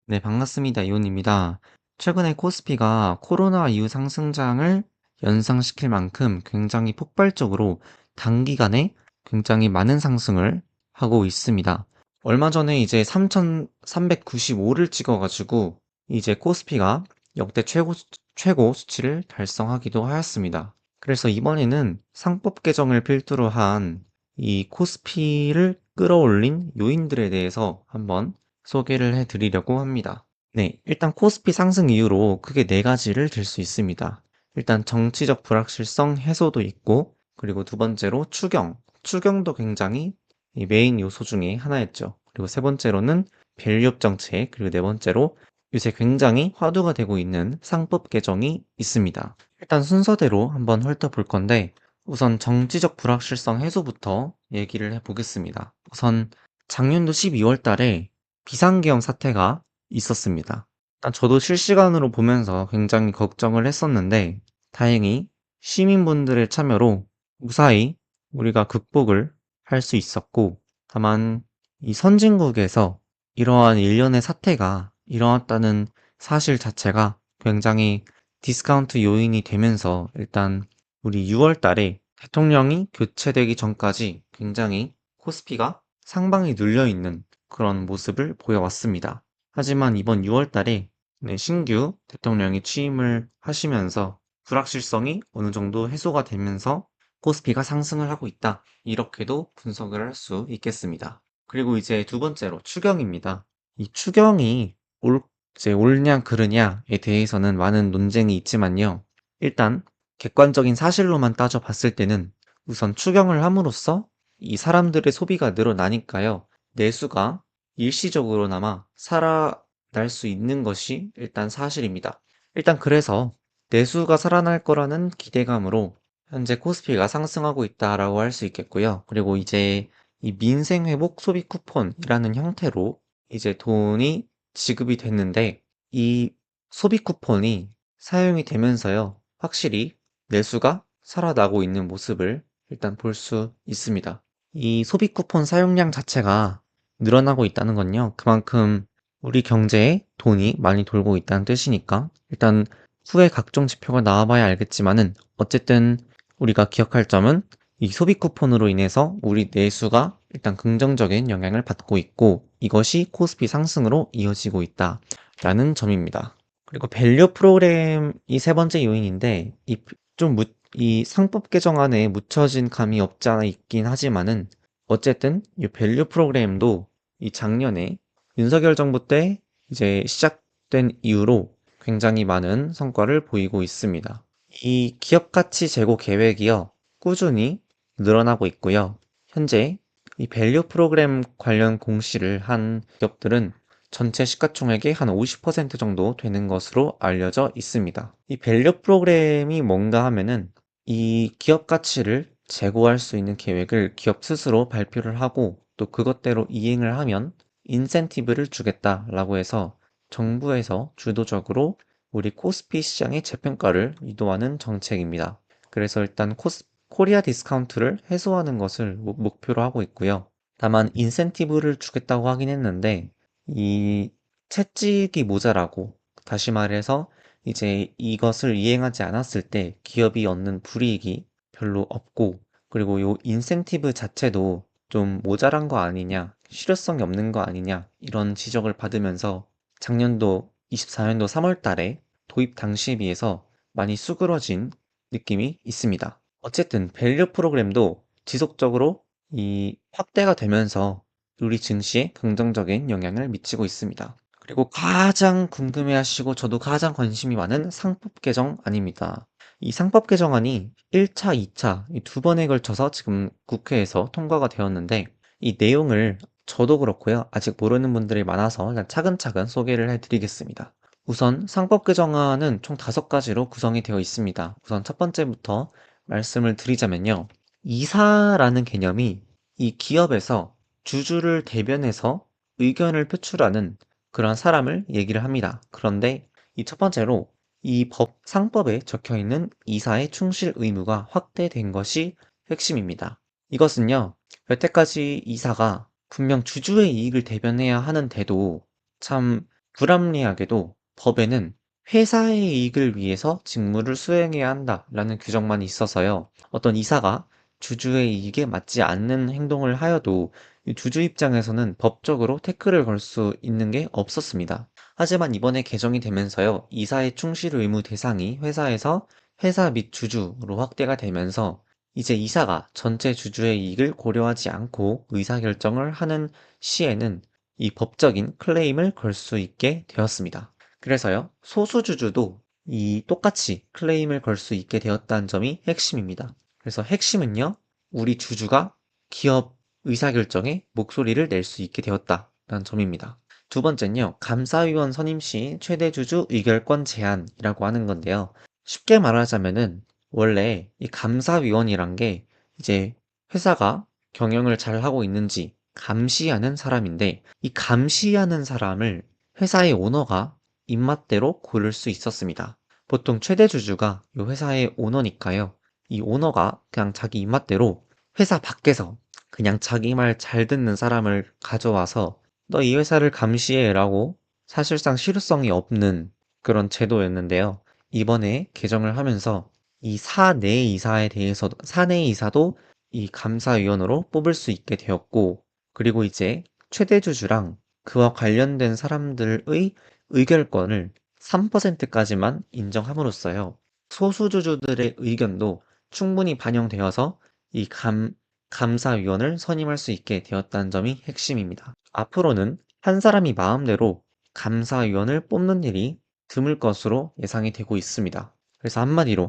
네, 반갑습니다. 이온입니다. 최근에 코스피가 코로나 이후 상승장을 연상시킬 만큼 굉장히 폭발적으로 단기간에 굉장히 많은 상승을 하고 있습니다. 얼마 전에 이제 3,395를 찍어가지고 이제 코스피가 역대 최고 수치를 달성하기도 하였습니다. 그래서 이번에는 상법 개정을 필두로 한 이 코스피를 끌어올린 요인들에 대해서 한번 소개를 해 드리려고 합니다. 네, 일단 코스피 상승 이유로 크게 네 가지를 들 수 있습니다. 일단 정치적 불확실성 해소도 있고, 그리고 두 번째로 추경도 굉장히 이 메인 요소 중에 하나였죠. 그리고 세 번째로는 밸류업 정책, 그리고 네 번째로 요새 굉장히 화두가 되고 있는 상법 개정이 있습니다. 일단 순서대로 한번 훑어볼 건데, 우선 정치적 불확실성 해소부터 얘기를 해보겠습니다. 우선 작년도 12월 달에 비상계엄 사태가 있었습니다. 일단 저도 실시간으로 보면서 굉장히 걱정을 했었는데, 다행히 시민분들의 참여로 무사히 우리가 극복을 할 수 있었고, 다만 이 선진국에서 이러한 일련의 사태가 일어났다는 사실 자체가 굉장히 디스카운트 요인이 되면서 일단 우리 6월 달에 대통령이 교체되기 전까지 굉장히 코스피가 상방이 눌려 있는 그런 모습을 보여왔습니다. 하지만 이번 6월 달에 신규 대통령이 취임을 하시면서 불확실성이 어느 정도 해소가 되면서 코스피가 상승을 하고 있다. 이렇게도 분석을 할 수 있겠습니다. 그리고 이제 두 번째로 추경입니다. 이 추경이 이제 옳냐 그르냐에 대해서는 많은 논쟁이 있지만요. 일단 객관적인 사실로만 따져봤을 때는 우선 추경을 함으로써 이 사람들의 소비가 늘어나니까요. 내수가 일시적으로나마 살아날 수 있는 것이 일단 사실입니다. 일단 그래서 내수가 살아날 거라는 기대감으로 현재 코스피가 상승하고 있다라고 할 수 있겠고요. 그리고 이제 이 민생회복 소비 쿠폰이라는 형태로 이제 돈이 지급이 됐는데 이 소비 쿠폰이 사용이 되면서요. 확실히 내수가 살아나고 있는 모습을 일단 볼 수 있습니다. 이 소비 쿠폰 사용량 자체가 늘어나고 있다는 건요. 그만큼 우리 경제에 돈이 많이 돌고 있다는 뜻이니까 일단 후에 각종 지표가 나와봐야 알겠지만은 어쨌든 우리가 기억할 점은 이 소비 쿠폰으로 인해서 우리 내수가 일단 긍정적인 영향을 받고 있고 이것이 코스피 상승으로 이어지고 있다라는 점입니다. 그리고 밸류 프로그램이 세 번째 요인인데 이 상법 개정안에 묻혀진 감이 없지 않아 있긴 하지만은 어쨌든 이 밸류 프로그램도 이 작년에 윤석열 정부 때 이제 시작된 이후로 굉장히 많은 성과를 보이고 있습니다. 이 기업 가치 제고 계획이요. 꾸준히 늘어나고 있고요. 현재 이 밸류 프로그램 관련 공시를 한 기업들은 전체 시가총액의 한 50% 정도 되는 것으로 알려져 있습니다. 이 밸류 프로그램이 뭔가 하면은 이 기업 가치를 제고할 수 있는 계획을 기업 스스로 발표를 하고 또 그것대로 이행을 하면 인센티브를 주겠다라고 해서 정부에서 주도적으로 우리 코스피 시장의 재평가를 유도하는 정책입니다. 그래서 일단 코리아 디스카운트를 해소하는 것을 목표로 하고 있고요. 다만 인센티브를 주겠다고 하긴 했는데 이 채찍이 모자라고 다시 말해서 이제 이것을 이행하지 않았을 때 기업이 얻는 불이익이 별로 없고 그리고 요 인센티브 자체도 좀 모자란 거 아니냐, 실효성이 없는 거 아니냐 이런 지적을 받으면서 작년도 24년도 3월 달에 도입 당시에 비해서 많이 수그러진 느낌이 있습니다. 어쨌든 밸류 프로그램도 지속적으로 이 확대가 되면서 우리 증시에 긍정적인 영향을 미치고 있습니다. 그리고 가장 궁금해하시고 저도 가장 관심이 많은 상법 개정안입니다. 이 상법 개정안이 1차, 2차 이 두 번에 걸쳐서 지금 국회에서 통과가 되었는데 이 내용을 저도 그렇고요. 아직 모르는 분들이 많아서 일단 차근차근 소개를 해드리겠습니다. 우선 상법 개정안은 총 5가지로 구성이 되어 있습니다. 우선 첫 번째부터 말씀을 드리자면요. 이사라는 개념이 이 기업에서 주주를 대변해서 의견을 표출하는 그런 사람을 얘기를 합니다. 그런데 이 첫 번째로 이 상법에 적혀 있는 이사의 충실 의무가 확대된 것이 핵심입니다. 이것은요, 여태까지 이사가 분명 주주의 이익을 대변해야 하는데도 참 불합리하게도 법에는 회사의 이익을 위해서 직무를 수행해야 한다라는 규정만 있어서요. 어떤 이사가 주주의 이익에 맞지 않는 행동을 하여도 이 주주 입장에서는 법적으로 태클을 걸 수 있는 게 없었습니다. 하지만 이번에 개정이 되면서요. 이사의 충실 의무 대상이 회사에서 회사 및 주주로 확대가 되면서 이제 이사가 전체 주주의 이익을 고려하지 않고 의사결정을 하는 시에는 이 법적인 클레임을 걸 수 있게 되었습니다. 그래서요, 소수주주도 이 똑같이 클레임을 걸 수 있게 되었다는 점이 핵심입니다. 그래서 핵심은요, 우리 주주가 기업 의사결정에 목소리를 낼 수 있게 되었다는 점입니다. 두 번째는요, 감사위원 선임 시 최대 주주 의결권 제한이라고 하는 건데요. 쉽게 말하자면은 원래 이 감사위원이란 게 이제 회사가 경영을 잘 하고 있는지 감시하는 사람인데 이 감시하는 사람을 회사의 오너가 입맛대로 고를 수 있었습니다. 보통 최대 주주가 이 회사의 오너니까요. 이 오너가 그냥 자기 입맛대로 회사 밖에서 그냥 자기 말 잘 듣는 사람을 가져와서 너 이 회사를 감시해 라고 사실상 실효성이 없는 그런 제도였는데요. 이번에 개정을 하면서 이 사내 이사에 대해서 사내 이사도 이 감사위원으로 뽑을 수 있게 되었고 그리고 이제 최대 주주랑 그와 관련된 사람들의 의결권을 3%까지만 인정함으로써요. 소수주주들의 의견도 충분히 반영되어서 이 감사위원을 선임할 수 있게 되었다는 점이 핵심입니다. 앞으로는 한 사람이 마음대로 감사위원을 뽑는 일이 드물 것으로 예상이 되고 있습니다. 그래서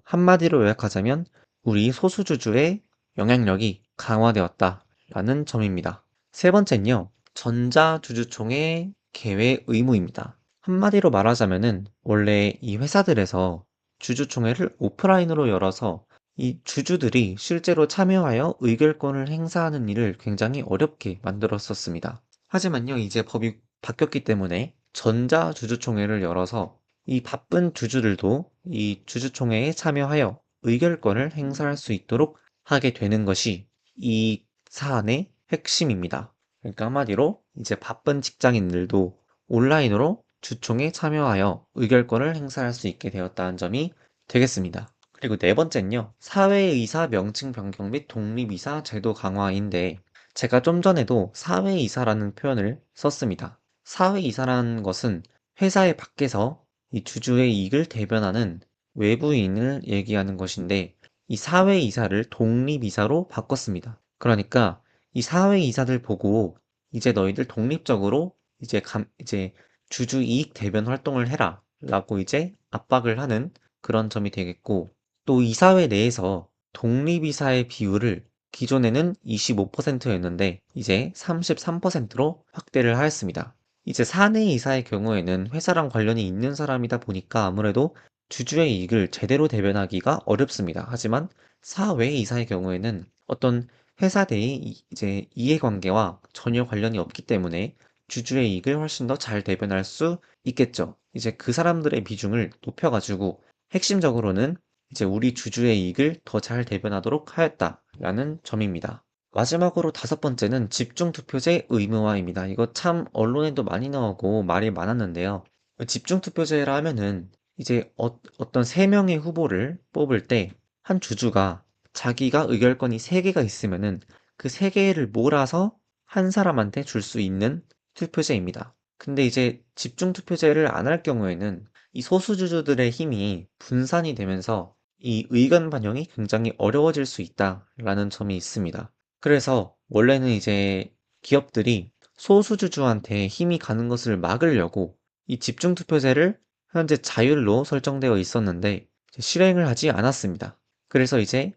한마디로 요약하자면 우리 소수주주의 영향력이 강화되었다라는 점입니다. 세 번째는요, 전자주주총회 개회 의무입니다. 한마디로 말하자면은 원래 이 회사들에서 주주총회를 오프라인으로 열어서 이 주주들이 실제로 참여하여 의결권을 행사하는 일을 굉장히 어렵게 만들었었습니다. 하지만요, 이제 법이 바뀌었기 때문에 전자주주총회를 열어서 이 바쁜 주주들도 이 주주총회에 참여하여 의결권을 행사할 수 있도록 하게 되는 것이 이 사안의 핵심입니다. 그러니까 한마디로 이제 바쁜 직장인들도 온라인으로 주총에 참여하여 의결권을 행사할 수 있게 되었다는 점이 되겠습니다. 그리고 네 번째는요, 사회이사 명칭 변경 및 독립이사 제도 강화인데 제가 좀 전에도 사회이사라는 표현을 썼습니다. 사회이사라는 것은 회사의 밖에서 이 주주의 이익을 대변하는 외부인을 얘기하는 것인데 이 사회이사를 독립이사로 바꿨습니다. 그러니까 이 사회이사들 보고 이제 너희들 독립적으로 이제 주주 이익 대변 활동을 해라 라고 이제 압박을 하는 그런 점이 되겠고 또 이사회 내에서 독립이사의 비율을 기존에는 25%였는데 이제 33%로 확대를 하였습니다. 이제 사내 이사의 경우에는 회사랑 관련이 있는 사람이다 보니까 아무래도 주주의 이익을 제대로 대변하기가 어렵습니다. 하지만 사외 이사의 경우에는 어떤 회사 내의 이제 이해관계와 전혀 관련이 없기 때문에 주주의 이익을 훨씬 더 잘 대변할 수 있겠죠. 이제 그 사람들의 비중을 높여가지고 핵심적으로는 이제 우리 주주의 이익을 더 잘 대변하도록 하였다라는 점입니다. 마지막으로 다섯 번째는 집중투표제 의무화입니다. 이거 참 언론에도 많이 나오고 말이 많았는데요. 집중투표제라 하면은 이제 어떤 세 명의 후보를 뽑을 때 한 주주가 자기가 의결권이 3개가 있으면은 그 3개를 몰아서 한 사람한테 줄 수 있는 투표제입니다. 근데 이제 집중투표제를 안 할 경우에는 이 소수주주들의 힘이 분산이 되면서 이 의견 반영이 굉장히 어려워질 수 있다라는 점이 있습니다. 그래서 원래는 이제 기업들이 소수주주한테 힘이 가는 것을 막으려고 이 집중투표제를 현재 자율로 설정되어 있었는데 실행을 하지 않았습니다. 그래서 이제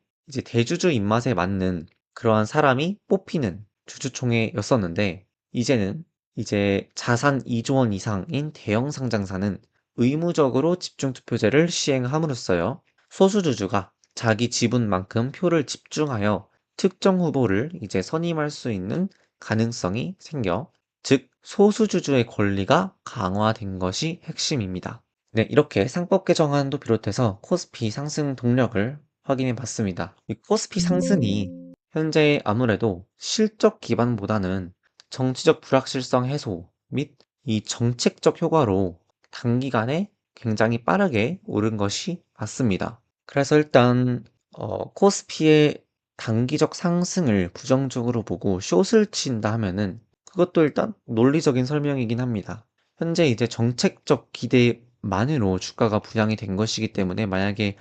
대주주 입맛에 맞는 그러한 사람이 뽑히는 주주총회였었는데 이제는 이제 자산 2조 원 이상인 대형 상장사는 의무적으로 집중투표제를 시행함으로써요. 소수주주가 자기 지분만큼 표를 집중하여 특정 후보를 이제 선임할 수 있는 가능성이 생겨 즉 소수주주의 권리가 강화된 것이 핵심입니다. 네, 이렇게 상법 개정안도 비롯해서 코스피 상승 동력을 확인해 봤습니다. 이 코스피 상승이 현재 아무래도 실적 기반보다는 정치적 불확실성 해소 및 이 정책적 효과로 단기간에 굉장히 빠르게 오른 것이 맞습니다. 그래서 일단 코스피의 단기적 상승을 부정적으로 보고 숏을 친다 하면은 그것도 일단 논리적인 설명이긴 합니다. 현재 이제 정책적 기대만으로 주가가 부양이 된 것이기 때문에 만약에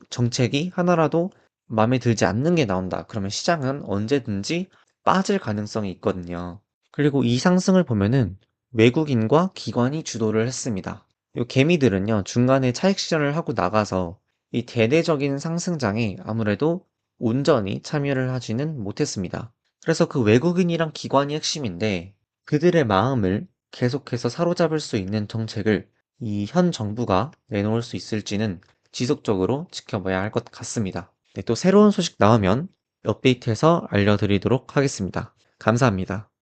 정책이 하나라도 마음에 들지 않는 게 나온다. 그러면 시장은 언제든지 빠질 가능성이 있거든요. 그리고 이 상승을 보면은 외국인과 기관이 주도를 했습니다. 요 개미들은요, 중간에 차익 실현을 하고 나가서 이 대대적인 상승장에 아무래도 온전히 참여를 하지는 못했습니다. 그래서 그 외국인이랑 기관이 핵심인데 그들의 마음을 계속해서 사로잡을 수 있는 정책을 이 현 정부가 내놓을 수 있을지는 지속적으로 지켜봐야 할 것 같습니다. 네, 또 새로운 소식 나오면 업데이트해서 알려드리도록 하겠습니다. 감사합니다.